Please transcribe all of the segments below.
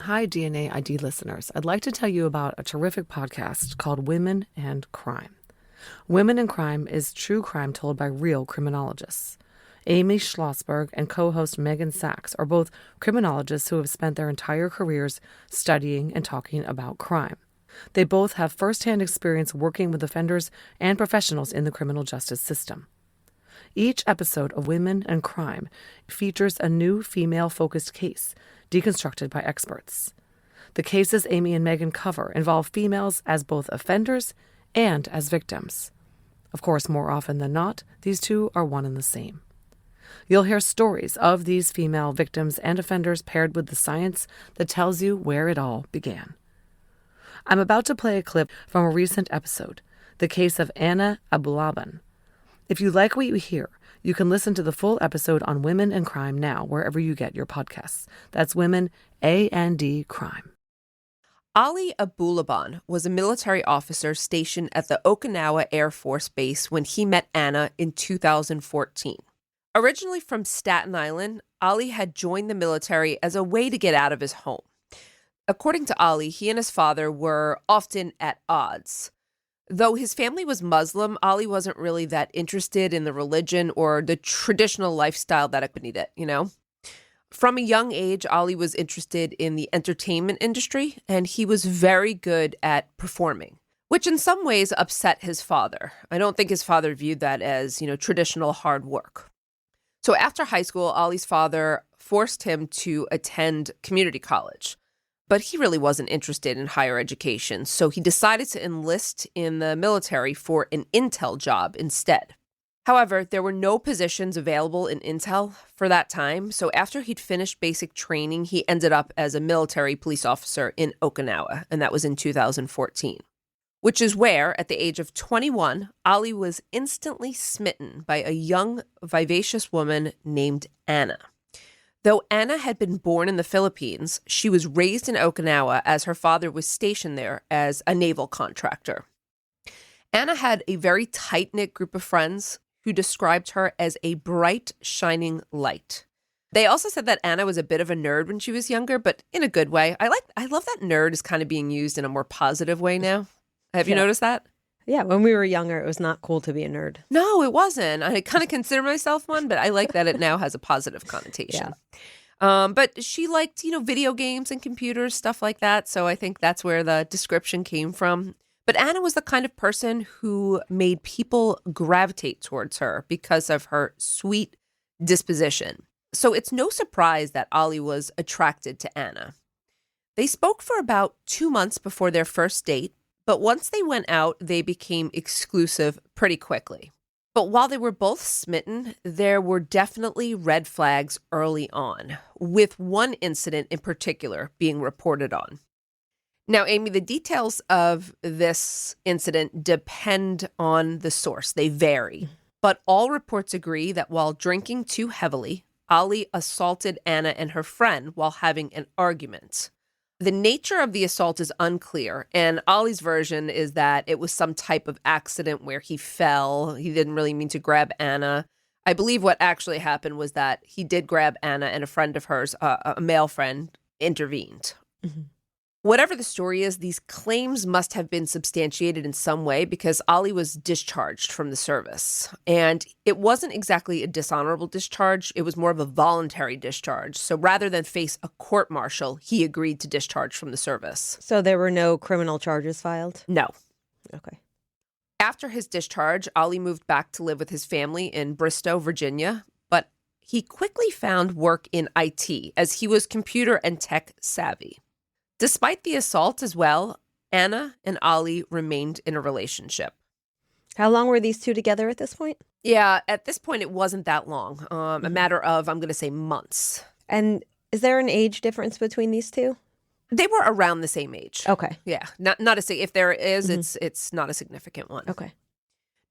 Hi, DNA ID listeners. I'd like to tell you about a terrific podcast called Women and Crime. Women and Crime is true crime told by real criminologists. Amy Shlosberg and co-host Meghan Sacks are both criminologists who have spent their entire careers studying and talking about crime. They both have firsthand experience working with offenders and professionals in the criminal justice system. Each episode of Women and Crime features a new female-focused case, deconstructed by experts. The cases Amy and Meghan cover involve females as both offenders and as victims. Of course, more often than not, these two are one and the same. You'll hear stories of these female victims and offenders paired with the science that tells you where it all began. I'm about to play a clip from a recent episode, the case of Anna Abulaban. If you like what you hear, you can listen to the full episode on Women and Crime now, wherever you get your podcasts. That's Women, A&D Crime. Ali Abulaban was a military officer stationed at the Okinawa Air Force Base when he met Anna in 2014. Originally from Staten Island, Ali had joined the military as a way to get out of his home. According to Ali, he and his father were often at odds. Though his family was Muslim, Ali wasn't really that interested in the religion or the traditional lifestyle that accompanied it, From a young age, Ali was interested in the entertainment industry, and he was very good at performing, which in some ways upset his father. I don't think his father viewed that as, traditional hard work. So after high school, Ali's father forced him to attend community college. But he really wasn't interested in higher education, so he decided to enlist in the military for an intel job instead. However, there were no positions available in intel for that time, so after he'd finished basic training, he ended up as a military police officer in Okinawa, and that was in 2014. Which is where, at the age of 21, Ali was instantly smitten by a young, vivacious woman named Anna. Though Anna had been born in the Philippines, she was raised in Okinawa as her father was stationed there as a naval contractor. Anna had a very tight-knit group of friends who described her as a bright, shining light. They also said that Anna was a bit of a nerd when she was younger, but in a good way. I love that nerd is kind of being used in a more positive way now. Have you noticed that? Yeah, when we were younger, it was not cool to be a nerd. No, it wasn't. I kind of consider myself one, but I like that it now has a positive connotation. Yeah. But she liked, video games and computers, stuff like that. So I think that's where the description came from. But Anna was the kind of person who made people gravitate towards her because of her sweet disposition. So it's no surprise that Ali was attracted to Anna. They spoke for about 2 months before their first date. But once they went out, they became exclusive pretty quickly. But while they were both smitten, there were definitely red flags early on, with one incident in particular being reported on. Now, Amy, the details of this incident depend on the source. They vary. But all reports agree that while drinking too heavily, Ali assaulted Anna and her friend while having an argument. The nature of the assault is unclear, and Ali's version is that it was some type of accident where he fell. He didn't really mean to grab Anna. I believe what actually happened was that he did grab Anna, and a friend of hers, a male friend, intervened. Mm-hmm. Whatever the story is, these claims must have been substantiated in some way because Ali was discharged from the service. And it wasn't exactly a dishonorable discharge. It was more of a voluntary discharge. So rather than face a court-martial, he agreed to discharge from the service. So there were no criminal charges filed? No. Okay. After his discharge, Ali moved back to live with his family in Bristow, Virginia. But he quickly found work in IT as he was computer and tech savvy. Despite the assault as well, Anna and Ali remained in a relationship. How long were these two together at this point? Yeah, at this point, it wasn't that long. A matter of, I'm going to say, months. And is there an age difference between these two? They were around the same age. Okay. Yeah, not a if there is, it's not a significant one. Okay.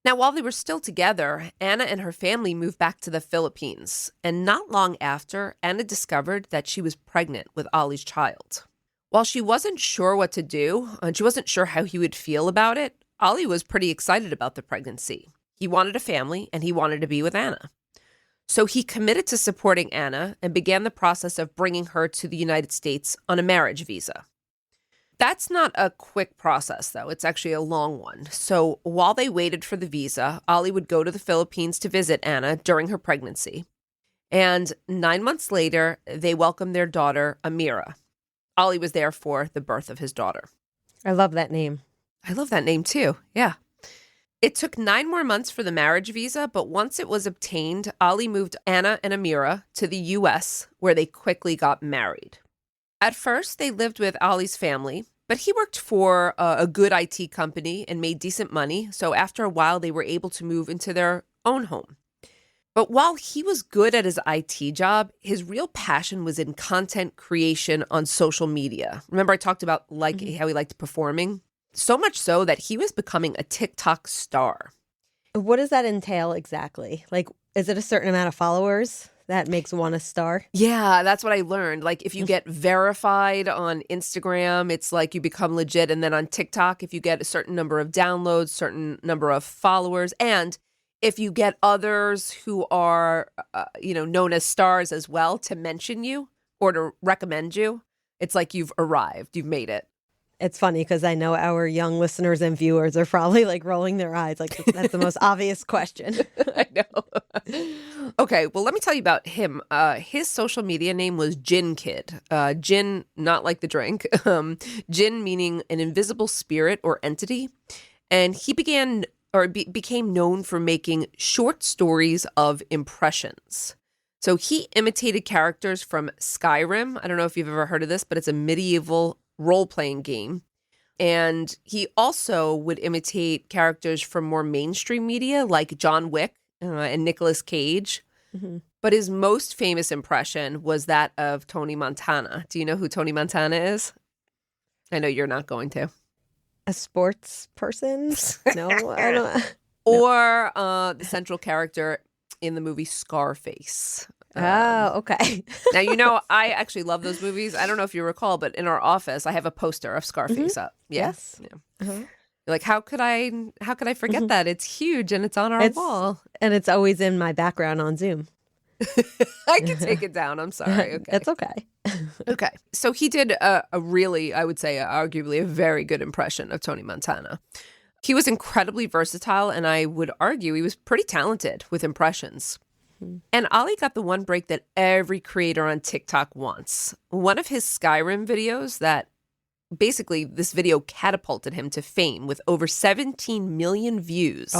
Now, while they were still together, Anna and her family moved back to the Philippines. And not long after, Anna discovered that she was pregnant with Ali's child. While she wasn't sure what to do, and she wasn't sure how he would feel about it, Ali was pretty excited about the pregnancy. He wanted a family, and he wanted to be with Anna. So he committed to supporting Anna and began the process of bringing her to the United States on a marriage visa. That's not a quick process, though. It's actually a long one. So while they waited for the visa, Ollie would go to the Philippines to visit Anna during her pregnancy. And 9 months later, they welcomed their daughter, Amira. Ollie was there for the birth of his daughter. I love that name. I love that name, too. Yeah. It took 9 more months for the marriage visa, but once it was obtained, Ollie moved Anna and Amira to the U.S., where they quickly got married. At first, they lived with Ollie's family, but he worked for a good IT company and made decent money, so after a while, they were able to move into their own home. But while he was good at his IT job, his real passion was in content creation on social media. Remember I talked about how he liked performing? So much so that he was becoming a TikTok star. What does that entail exactly? Like, is it a certain amount of followers that makes one a star? Yeah, that's what I learned. Like, if you get verified on Instagram, it's like you become legit. And then on TikTok, if you get a certain number of downloads, certain number of followers, and if you get others who are, known as stars as well to mention you or to recommend you, it's like you've arrived, you've made it. It's funny because I know our young listeners and viewers are probably like rolling their eyes. Like, that's the most obvious question. I know. Okay, well, let me tell you about him. His social media name was Jinn Kid. Jinn, not like the drink. Jinn meaning an invisible spirit or entity. And he became known for making short stories of impressions. So he imitated characters from Skyrim. I don't know if you've ever heard of this, but it's a medieval role-playing game. And he also would imitate characters from more mainstream media like John Wick and Nicolas Cage. Mm-hmm. But his most famous impression was that of Tony Montana. Do you know who Tony Montana is? I know you're not going to. A sports person? No, I don't. Or the central character in the movie Scarface. Okay. Now, I actually love those movies. I don't know if you recall, but in our office, I have a poster of Scarface up. Yeah. Yes. Yeah. Uh-huh. You're like, how could I forget that? It's huge and it's on our wall. And it's always in my background on Zoom. I can take it down. I'm sorry. Okay. It's okay. Okay. So he did a really, I would say, arguably a very good impression of Tony Montana. He was incredibly versatile, and I would argue he was pretty talented with impressions. And Ollie got the one break that every creator on TikTok wants. One of his Skyrim videos that basically this video catapulted him to fame with over 17 million views,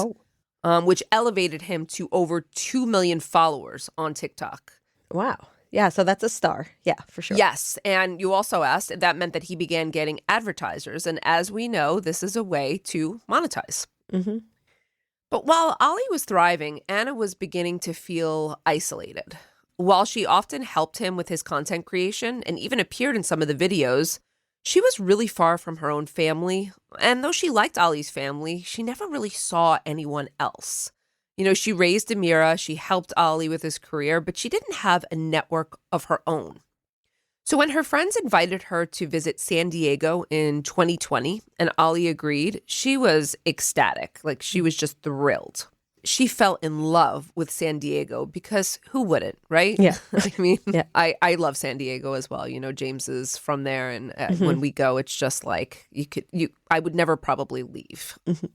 which elevated him to over 2 million followers on TikTok. Wow. Yeah, so that's a star. Yeah, for sure. Yes, and you also asked if that meant that he began getting advertisers. And as we know, this is a way to monetize. Mm-hmm. But while Ollie was thriving, Anna was beginning to feel isolated. While she often helped him with his content creation and even appeared in some of the videos, she was really far from her own family. And though she liked Ollie's family, she never really saw anyone else. She raised Amira, she helped Ollie with his career, but she didn't have a network of her own. So when her friends invited her to visit San Diego in 2020 and Ollie agreed, she was ecstatic. Like, she was just thrilled. She fell in love with San Diego because who wouldn't, right? Yeah. I mean, Yeah. I love San Diego as well. James is from there. And when we go, it's just like I would never probably leave. Mm-hmm.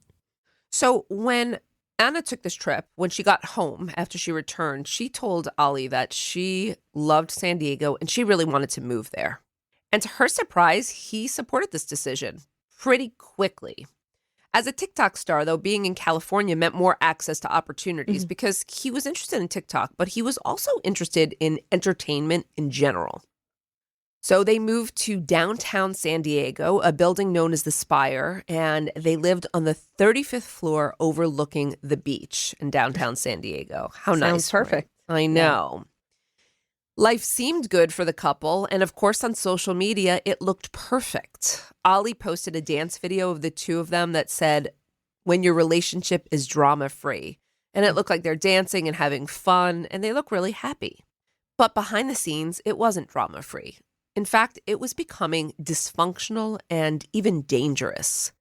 So when Anna took this trip, when she got home after she returned, she told Ollie that she loved San Diego and she really wanted to move there. And to her surprise, he supported this decision pretty quickly. As a TikTok star, though, being in California meant more access to opportunities because he was interested in TikTok, but he was also interested in entertainment in general. So they moved to downtown San Diego, a building known as the Spire, and they lived on the 35th floor overlooking the beach in downtown San Diego. How nice. Sounds perfect. Right? I know. Yeah. Life seemed good for the couple, and of course on social media, it looked perfect. Ollie posted a dance video of the two of them that said, "When your relationship is drama-free." And it looked like they're dancing and having fun, and they look really happy. But behind the scenes, it wasn't drama-free. In fact, it was becoming dysfunctional and even dangerous.